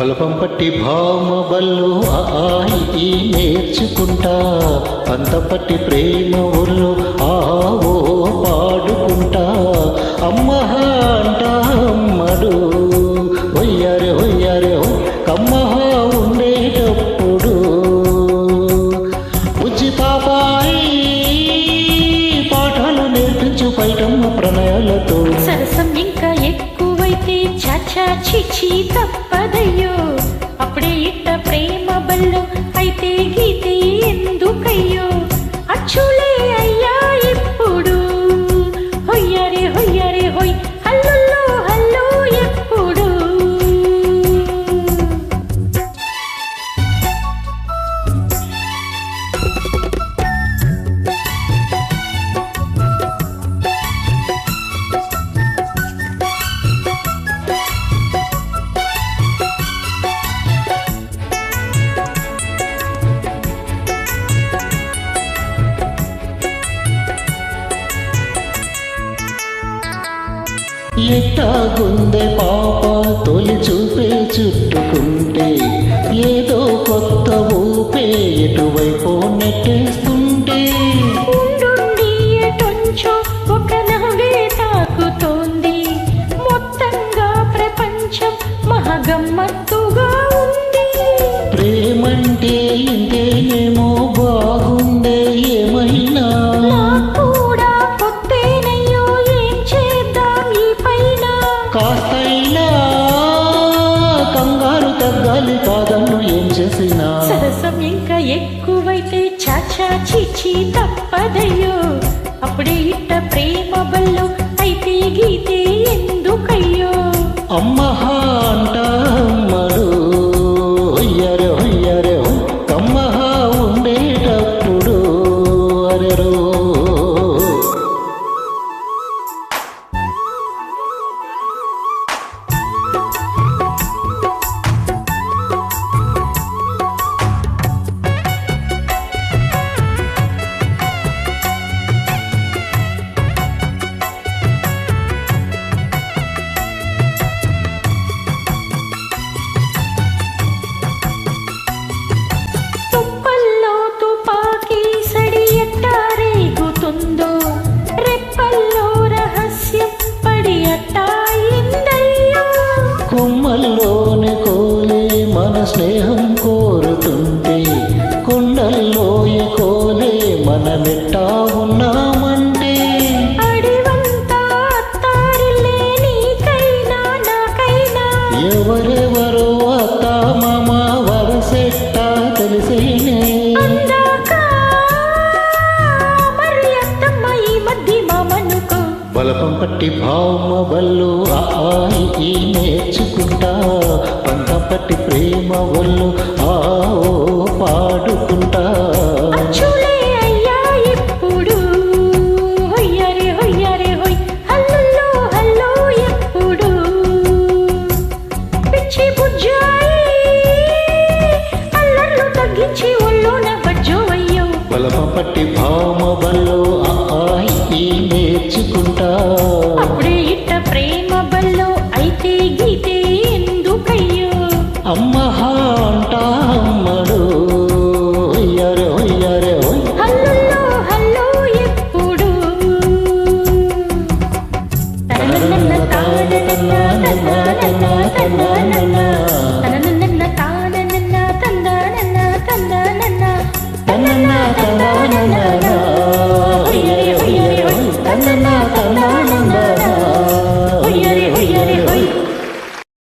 బలపం పట్టి భామ బల్లు ఆయి నేర్చుకుంటా పంత పట్టి ప్రేమ ఒళ్ళు ఆవో పాడుకుంటా అమ్మహ అంట అమ్మడు ఒయ్యారే ఒయ్యారే కమ్మహ ఉండేటప్పుడు బుజ్జి పాపాయి పాఠాలు నేర్పించు పైటమ్మ ప్రణయాలతో సరసం ఇంకా ఎక్కువైతే చాచా చిచి తప్పదయ్యో అప్పుడే ఇట్ట ప్రేమ బల్లో అయితే గీతే ఎందుకయ్యో అచ్చులే అయ్యా ఇప్పుడు హొయ్యరే హొయ్యరే హొయ్ హల్లుల్లో హల్లు ఎప్పుడు ఎట్టాగుందే పాప తొలి చూపే చుట్టుకుంటే ఏదో కొత్త ఊపే ఎటువైపు నెట్టేస్తుంటే ఉండుండి ఎటొంచో ఒక నవ్వే తాకుతోంది మొత్తంగా ప్రపంచం మహగమ్మత్తుగా ఉంది ప్రేమంటే ఇంతేనేమో బాగుందే ఏమైనా కూడా కొత్తేనయ్యో ఏం చేద్దాం ఈ పైన కాస్తైనా కంగారు తగ్గాలి కాదన్ను ఏం చేసినా సరసం ఇంకా ఎక్కువైతే చాచా చిచి తప్పదయ్యో అప్పుడే ఇట్ట ప్రేమ బల్లో అయితే గీతే ఎందుకయ్యో అమ్మహ అంట అమ్మడు ఒయ్యరే ఒయ్యరే కమ్మహ ఉండేటప్పుడు అరెరో తుప్పల్లో తుపాకీ సడి ఎట్టా రేగుతుందో రెప్పల్లో రహస్యం పడి అట్టాయిందయ్యో కొమ్మల్లోని కోలే మన స్నేహం కోరుతుంటే కొండల్లోయ కోలే మనమెట్టా ఉన్నామంటే అడివంతా అత్తారిల్లే నీకైనా నాకైనా ఎవరెవరో అత్త మామ వరసెట్టా తెలిసేనే అందాక మరి అత్తమ్మ ఈ మధ్య మామనుకో బలపం పట్టి భామ బల్లు ఆయి నేర్చుకుంటా పంత పట్టి ప్రేమ ఒళ్ళు ఆవో పాడుకుంటా అచ్చులే అయ్యా ఇప్పుడు హొయ్యరే హొయ్యరే హొయ్ హల్లుల్లో హల్లు ఎప్పుడు పిచ్చి బుజ్జాయి అల్లర్లు తగ్గించి ఒళ్ళోన బజ్జోవయ్యో బలపం పట్టి భామ బల్లు ఆయి నేర్చుకుంటా అప్పుడే ఇట్ట ప్రేమ బల్లో అయితే గీతే ఎందుకయ్యో అమ్మహ అంట అమ్మడు ఒయ్యరే ఒయ్యరే హల్లుల్లో హల్లు ఎప్పుడు తననన్న తాననన్న తన్నానన్న తన్నానన్న తననన్న తాననన్న తందానన్న తందానన్న తనన్న